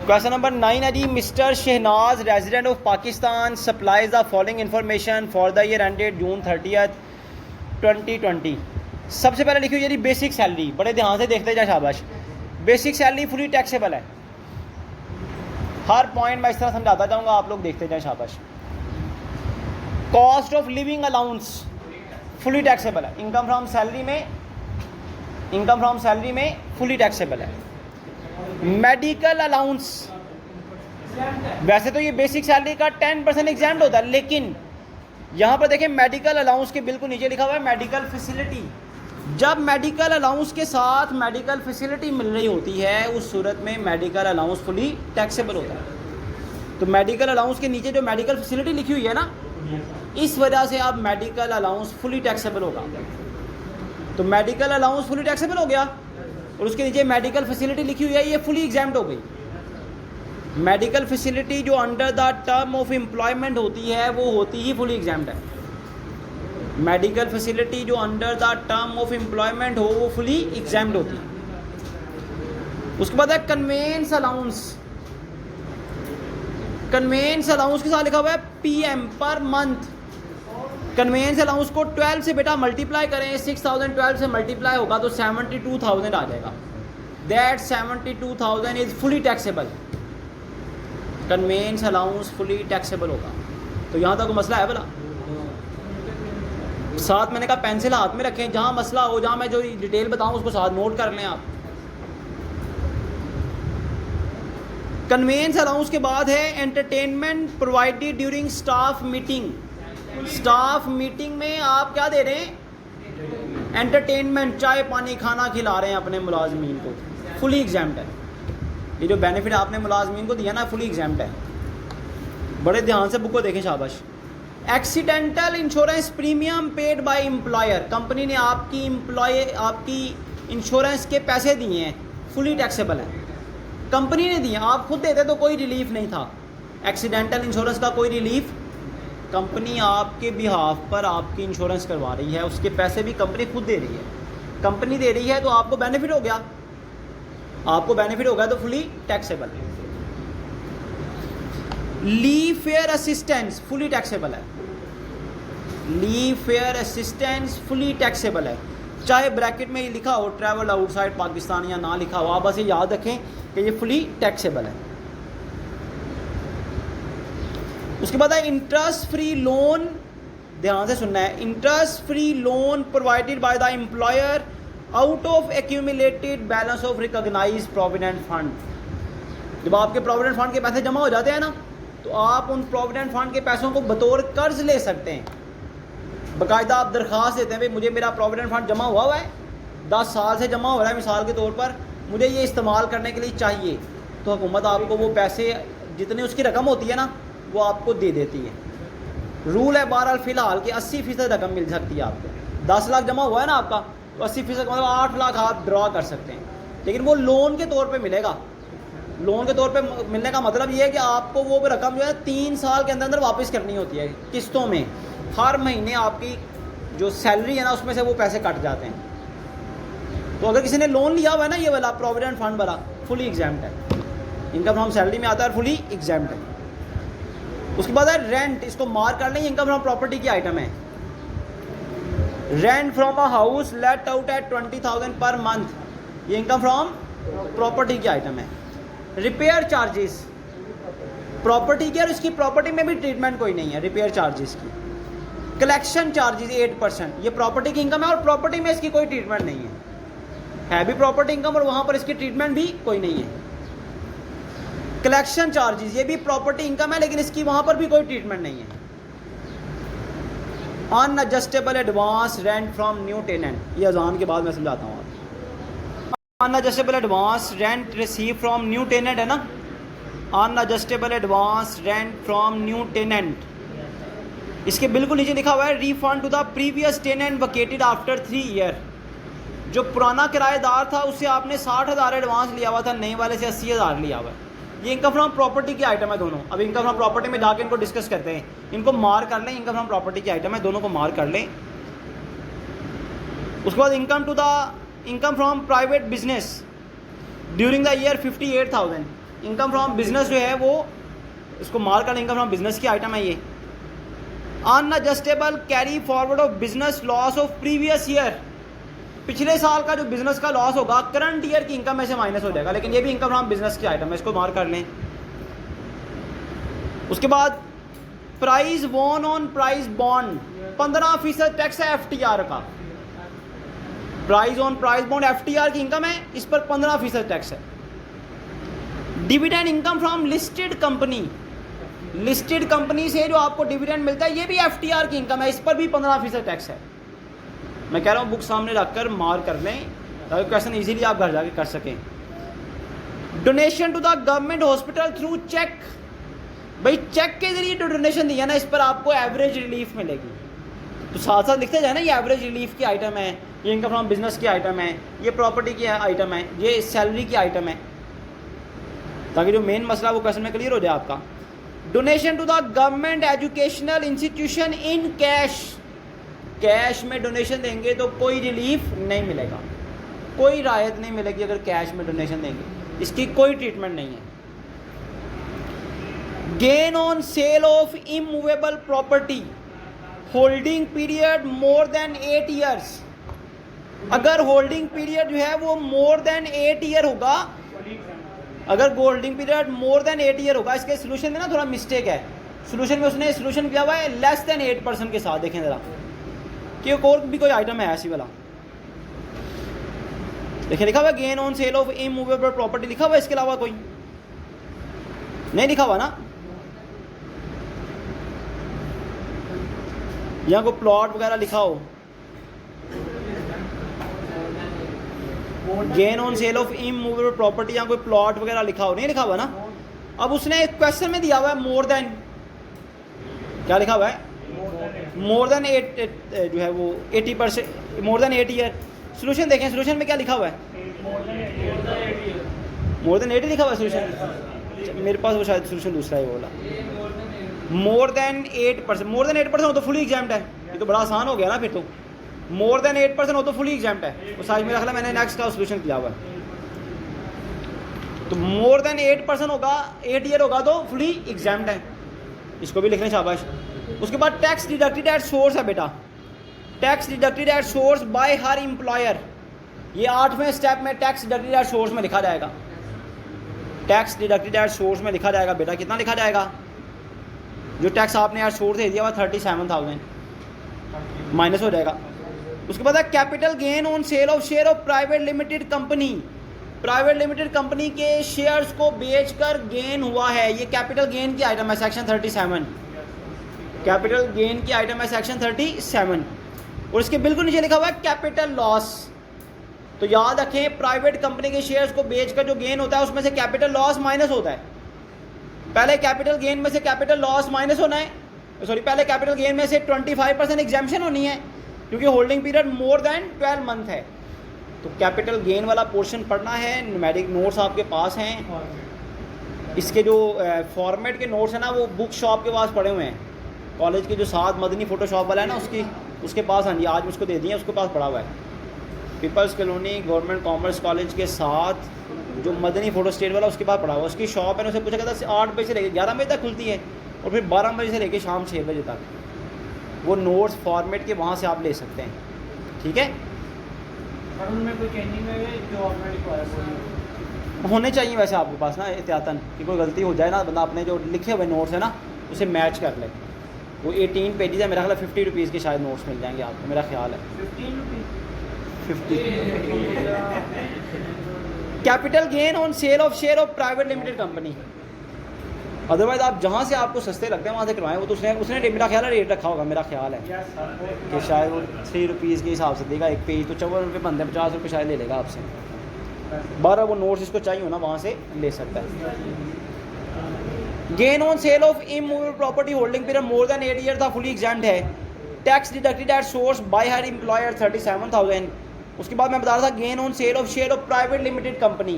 Question number 9 है जी, mister Shahnaz resident of Pakistan supplies the following information for the year ended June 30 2020। सबसे पहले लिखिए जी बेसिक सैलरी, बड़े ध्यान से देखते जाए शाबाश। बेसिक सैलरी फुली टैक्सेबल है। हर पॉइंट मैं इस तरह समझाता जाऊंगा, आप लोग देखते जाए शाबाश। Cost of living allowance fully taxable है। इनकम फ्रॉम सैलरी में फुली टैक्सेबल है। मेडिकल अलाउंस, वैसे तो ये बेसिक सैलरी का 10% एग्जाम्प्ट होता है, लेकिन यहाँ पर देखें मेडिकल अलाउंस के बिल्कुल नीचे लिखा हुआ है मेडिकल फैसिलिटी। जब मेडिकल अलाउंस के साथ मेडिकल फैसिलिटी मिल रही होती है उस सूरत में मेडिकल अलाउंस फुली टैक्सेबल होता है। तो मेडिकल अलाउंस के नीचे जो मेडिकल फैसिलिटी लिखी हुई है ना, इस वजह से अब मेडिकल अलाउंस फुली टैक्सेबल होगा। तो मेडिकल अलाउंस फुली टैक्सेबल हो गया और उसके नीचे मेडिकल फैसिलिटी लिखी हुई है, ये फुली एग्जाम्प्ट हो गई। मेडिकल फैसिलिटी जो under the term of employment होती है वो होती ही फुली एग्जाम्प्ट है। मेडिकल फैसिलिटी जो under the term of employment हो वो फुली एग्जाम्प्ट होती है। उसके बाद है कन्वेंस अलाउंस। कन्वेंस अलाउंस के साथ लिखा हुआ है PM per month. Convince allowance को 12 से बेटा मल्टीप्लाई करें, 6012 से मल्टीप्लाई होगा तो 72,000 आ जाएगा। That 72,000 is fully taxable. Convince allowance fully taxable होगा। तो यहाँ तक मसला है भला? साथ मैंने कहा पेंसिल हाथ में रखें, जहाँ मसला हो, जहाँ मैं जो डिटेल बताऊँ उसको साथ नोट कर लें आप। कन्वेंस अलाउंस के बाद है entertainment provided during staff meeting. Staff meeting में आप क्या दे रहे हैं? एंटरटेनमेंट, चाय पानी खाना खिला रहे हैं अपने मुलाजमीन को, फुली एग्जाम्प्ट है। ये जो बेनिफिट आपने मुलाजमीन को दिया ना फुली एग्जाम्प्ट है। बड़े ध्यान से बुक को देखें शाबाश। Accidental insurance premium paid by employer, company ने आपकी इंश्योरेंस के पैसे दिए हैं, फुली टैक्सेबल है। कंपनी ने दिए, आप खुद देते तो कोई रिलीफ नहीं था। एक्सीडेंटल इंश्योरेंस का कोई रिलीफ, कंपनी आपके बिहाफ पर आपकी इंश्योरेंस करवा रही है, उसके पैसे भी कंपनी खुद दे रही है। कंपनी दे रही है तो आपको बेनिफिट हो गया, आपको बेनिफिट हो गया तो fully taxable. Leave fare assistance fully taxable है। Leave fare assistance fully taxable है, चाहे ब्रैकेट में ये लिखा हो ट्रैवल आउटसाइड पाकिस्तान या ना लिखा हो, आप बस ये याद रखें कि ये फुली टैक्सेबल है। उसके बाद है इंटरेस्ट फ्री लोन, ध्यान से सुनना है। Interest free loan provided by the employer out of accumulated balance of recognise provident fund. जब आपके प्रोविडेंट फंड के पैसे जमा हो जाते हैं ना, तो आप उन प्रोविडेंट फंड के पैसों को बतौर कर्ज ले सकते हैं। बाकायदा आप दरख्वास्त देते हैं, भाई मुझे मेरा प्रोविडेंट फंड जमा हुआ है, 10 साल से जमा हो रहा है मिसाल के तौर पर, मुझे ये इस्तेमाल करने के लिए चाहिए, तो हुकूमत आपको वो पैसे जितनी उसकी रकम होती है ना वो आपको दे देती है। रूल है बहरहाल फ़िलहाल कि 80% रकम मिल सकती है आपको। 10 लाख जमा हुआ है ना आपका, तो 80% मतलब 8 लाख आप ड्रॉ कर सकते हैं, लेकिन वो लोन के तौर पे मिलेगा। लोन के तौर पे मिलने का मतलब ये है कि आपको वो रकम जो है 3 साल के अंदर अंदर वापस करनी होती है किस्तों में। हर महीने आपकी जो सैलरी है ना उसमें से वो पैसे कट जाते हैं। तो अगर किसी ने लोन लिया हुआ है ना ये वाला प्रोविडेंट फंड वाला, फुली एग्जाम्प्ट है। इनकम फ्रॉम सैलरी में आता है, फुली एग्जाम्प्ट है। उसके बाद है रेंट, इसको मार्क कर लें, इनकम फ्रॉम प्रॉपर्टी की आइटम है। Rent from a house let out at 20,000 per month, ये इनकम फ्रॉम प्रॉपर्टी की आइटम है। रिपेयर चार्जेस, प्रॉपर्टी की और इसकी प्रॉपर्टी में भी ट्रीटमेंट कोई नहीं है रिपेयर चार्जेस की। कलेक्शन चार्जेस 8%, ये प्रॉपर्टी की इनकम है और प्रॉपर्टी में इसकी कोई ट्रीटमेंट नहीं है भी प्रॉपर्टी इनकम और वहाँ पर इसकी ट्रीटमेंट भी कोई नहीं है। कलेक्शन चार्जेस, ये भी प्रॉपर्टी इनकम है लेकिन इसकी वहाँ पर भी कोई ट्रीटमेंट नहीं है। Unadjustable advance rent from new tenant, ये अजान के बाद मैं समझाता हूँ आपको। Unadjustable advance rent receive from new tenant है ना, unadjustable advance rent from new tenant, इसके बिल्कुल नीचे लिखा हुआ है refund to the previous tenant vacated after 3 year. जो पुराना किराएदार था उससे आपने 60,000 एडवांस लिया हुआ था, नए वाले से 80,000 लिया हुआ है। ये इनकम फ्रॉम प्रॉपर्टी की आइटम है दोनों। अब इनकम फ्रॉम प्रॉपर्टी में जाके इनको डिस्कस करते हैं, इनको मार्क कर लें, इनकम फ्रॉम प्रॉपर्टी की आइटम है, दोनों को मार्क कर लें। उसके बाद income from private business during the year 58,000, income from business जो है वो इसको मार कर, इनकम फ्रॉम बिजनेस की आइटम है ये। Unadjustable carry forward of business loss of previous year, पिछले साल का जो बिजनेस का लॉस होगा करंट ईयर की इनकम में से माइनस हो जाएगा, लेकिन ये भी इनकम फ्रॉम बिजनेस की आइटम है, इसको मार कर लें। उसके बाद prize won on prize bond, 15% tax है FTR का। Prize on prize bond FTR की इनकम है, इस पर 15% टैक्स है। Dividend income from listed company, listed company से जो आपको डिविडेंड मिलता है ये भी FTR की इनकम है, इस पर भी 15% टैक्स है। मैं कह रहा हूँ बुक सामने रखकर मार कर लें ताकि क्वेश्चन इजीली आप घर जाके कर सकें। Donation to the government hospital through cheque, भाई चेक के जरिए जो डोनेशन दिया ना इस पर आपको एवरेज रिलीफ मिलेगी, तो साथ साथ लिखते जाए ना, ये एवरेज रिलीफ की आइटम है, ये इनकम फ्रॉम बिजनेस की आइटम है, ये प्रॉपर्टी की आइटम है, ये सैलरी की आइटम है, ताकि जो मेन मसला वो क्वेश्चन में क्लियर हो जाए आपका। Donation to the government educational institution in cash, cash में डोनेशन देंगे तो कोई रिलीफ नहीं मिलेगा, कोई राहत नहीं मिलेगी अगर कैश में डोनेशन देंगे, इसकी कोई ट्रीटमेंट नहीं है। Gain on sale of immovable property, holding period more than 8 years, अगर होल्डिंग पीरियड जो है वो मोर देन 8 ईयर होगा, अगर holding period more than 8 year होगा, इसके सोल्यूशन में ना थोड़ा मिस्टेक है, सोल्यूशन में उसने सोल्यूशन किया हुआ है लेस देन 8% के साथ, देखें ज़रा कि और भी कोई आइटम है ऐसी वाला, देखिए लिखा हुआ है gain on sale of immovable property लिखा हुआ है, इसके अलावा कोई नहीं लिखा हुआ ना, यहाँ को प्लॉट वगैरह लिखा हो, gain on sale of immovable property, यहाँ कोई प्लॉट वगैरह लिखा हो, नहीं लिखा हुआ ना। अब उसने क्वेश्चन में दिया हुआ है मोर देन, क्या लिखा हुआ है, मोर देन 8 जो है वो 80%, मोर देन 8 ईयर। सोल्यूशन देखें, सोल्यूशन में क्या लिखा हुआ है, मोर देन 8 लिखा हुआ है सोल्यूशन, मेरे पास वो शायद सोल्यूशन दूसरा है, वो बोला मोर देन 8%, मोर देन 8% हो तो फुली एग्जाम्ड है, ये तो बड़ा आसान हो गया ना फिर तो, मोर देन 8% हो तो फुली एग्जाम्ड है, वो साइज में रख ला, मैंने नेक्स्ट का सोल्यूशन किया हुआ है, तो मोर देन 8% होगा, 8 ईयर होगा तो फुली एग्जाम्ड है, इसको भी लिखने शाबाश। उसके बाद टैक्स डिडक्टेड एट सोर्स है बेटा, tax deducted at source bye her employer, ये 8वें स्टेप में टैक्स डिडक्टेड एट सोर्स में लिखा जाएगा, टैक्स डिडक्टेड एट सोर्स में लिखा जाएगा बेटा, कितना लिखा जाएगा, जो टैक्स आपने एट सोर्स दे दिया हुआ 37,000 माइनस हो जाएगा। उसके बाद है capital gain on sale of share of private limited company, private limited company के शेयर्स को बेचकर गेन हुआ है, ये कैपिटल गेन की आइटम है सेक्शन 37, कैपिटल गेन की आइटम है सेक्शन 37, और इसके बिल्कुल नीचे लिखा हुआ है कैपिटल लॉस। तो याद रखें प्राइवेट कंपनी के शेयर्स को बेचकर जो गेन होता है उसमें से कैपिटल लॉस माइनस होता है, पहले कैपिटल गेन में से कैपिटल लॉस माइनस होना है, सॉरी पहले कैपिटल गेन में से 25% एग्जाम्पशन होनी है, क्योंकि holding period more than 12 month है, तो कैपिटल गेन वाला पोर्शन पढ़ना है, न्यूमेरिक नोट्स आपके पास हैं, इसके जो फॉर्मेट के नोट्स हैं ना वो बुक शॉप के पास पड़े हुए हैं, कॉलेज के जो साथ मदनी फ़ोटोशॉप वाला है ना उसके पास, हाँ जी आज उसको दे दिए, उसके पास पड़ा हुआ है, People's Colony Government Commerce College के साथ जो मदनी फ़ोटो स्टेट वाला उसके पास पड़ा हुआ, उसकी शॉप है ना, उसे पूछा गया था 8 बजे से लेकर 11 बजे तक खुलती है और फिर 12 बजे से लेकर शाम 6 बजे तक, वो नोट्स फॉर्मेट के वहाँ से आप ले सकते हैं, ठीक है। उनमें कोई चेंजिंग है जो आपने रिक्वायर होने चाहिए वैसे आपके पास ना एहतियातन, कि कोई गलती हो जाए ना, बंदा अपने जो लिखे हुए नोट्स है ना उसे मैच कर ले, वो 18 पेजेस है, मेरा ख्याल 50 रुपीज़ के शायद नोट्स मिल जाएंगे आपको, मेरा ख्याल है 50। Capital gain on sale of share of private limited company, otherwise आप जहाँ से आपको सस्ते लगते हैं वहाँ से करवाएं, वो तो उसने मेरा ख्याल है रेट रखा होगा, मेरा ख्याल है कि शायद वो 3 रुपीज़ के हिसाब से देगा एक पेज, तो 54 रुपये बनते हैं, 50 रुपये शायद ले लेगा आपसे, 12 वो नोट्स इसको चाहिए हो ना वहाँ से ले सकता है। Gain on sale of immovable property holding period more than 8 year था, फुली एग्जाम्ड है, tax deducted at source bye her employer 37,000। उसके बाद मैं बता रहा था gain on sale of share of private limited company,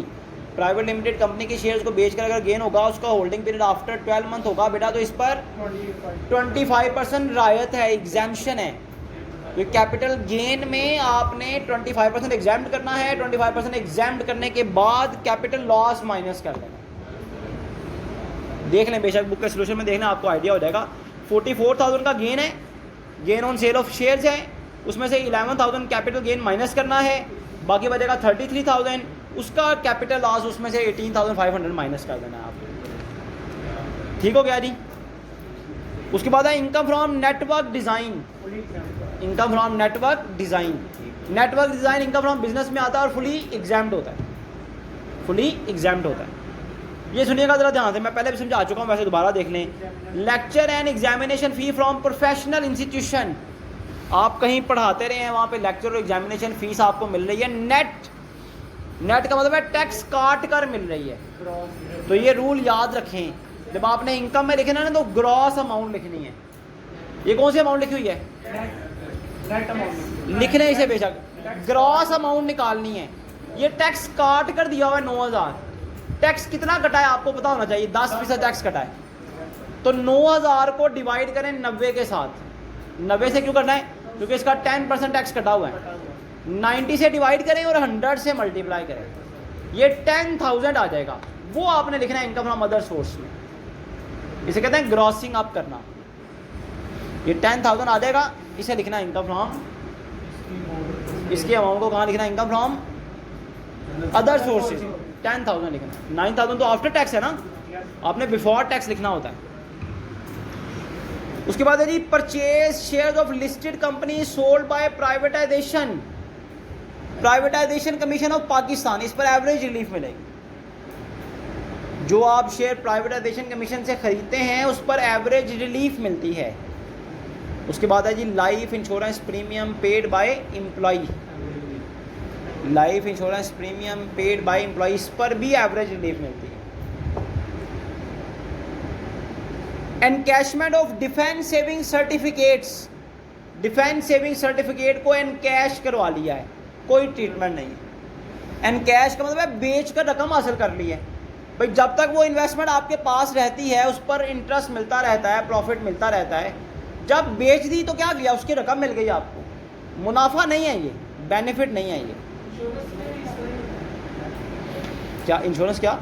private limited company के shares को बेचकर अगर गेन होगा उसका होल्डिंग पीरियड आफ्टर 12 मंथ होगा बेटा, तो इस पर 25% रायत है, एग्जाम्पशन है, तो कैपिटल गेन में आपने 25% एग्जाम्प्ट करना है, 25% एग्जाम्प्ट करने के बाद कैपिटल लॉस माइनस कर देना, देख लें, बेशक बुक के सोल्यूशन में देखना, आपको आइडिया हो जाएगा। 44,000 का गेन है, gain on sale of shares है, उसमें से 11,000 कैपिटल गेन माइनस करना है, बाकी बचेगा 33,000। उसका कैपिटल लॉस उसमें से 18,500 माइनस कर देना है आपको। ठीक हो गया जी। उसके बाद है income from network design. Income from network design, network design income from business में आता है और फुली एग्जाम्ड होता है, फुली एग्जाम्ड होता है। ये सुनिएगा ज़रा ध्यान से, मैं पहले भी समझा चुका हूँ, वैसे दोबारा देख लें। Lecture and examination fee from professional institution, आप कहीं पढ़ाते रहे हैं, वहाँ पे लेक्चर और एग्जामिनेशन फ़ीस आपको मिल रही है। नेट, नेट का मतलब है टैक्स काट कर मिल रही है। तो ये रूल याद रखें, जब आपने इनकम में लिखना है ना तो ग्रॉस अमाउंट लिखनी है। ये कौन सी अमाउंट लिखी हुई है? नेट अमाउंट लिखने इसे बेशक, ग्रॉस अमाउंट निकालनी है। ये टैक्स काट कर दिया हुआ है 9,000। टैक्स कितना कटा है आपको पता होना चाहिए, 10% टैक्स कटा है। तो 9,000 को डिवाइड करें 90 के साथ। 90 से क्यों करना है? क्योंकि इसका 10% टैक्स कटा हुआ है। 90 से डिवाइड करें और 100 से मल्टीप्लाई करें, ये 10,000 आ जाएगा। वो आपने लिखना है इनकम फ्रॉम अदर सोर्स में, इसे कहते हैं ग्रॉसिंग अप करना। ये 10,000 आ जाएगा, इसे लिखना है इनकम फ्रॉम, इसके अमाउंट को कहाँ लिखना है? Income from other sources. 10,000 लिखना है। 9,000 तो आफ्टर टैक्स है ना, आपने बिफोर टैक्स लिखना होता है। उसके बाद है जी purchase shares of listed company sold by privatisation, privatisation commission of Pakistan, इस पर एवरेज रिलीफ मिलेगी। जो आप शेयर प्राइवेटाइजेशन कमीशन से खरीदते हैं उस पर एवरेज रिलीफ मिलती है। उसके बाद है जी life insurance premium paid by employ, life insurance premium paid by employ, इस पर भी एवरेज रिलीफ मिलती है। Encashment of defence saving certificates, defence saving certificate को एनकैश करवा लिया है, कोई ट्रीटमेंट नहीं है। एनकैश का मतलब है बेच कर रकम हासिल कर ली है। भाई जब तक वो इन्वेस्टमेंट आपके पास रहती है उस पर इंटरेस्ट मिलता रहता है, प्रॉफिट मिलता रहता है। जब बेच दी तो क्या किया, उसकी रकम मिल गई आपको, मुनाफा नहीं है ये, बेनिफिट नहीं है ये। क्या इंश्योरेंस क्या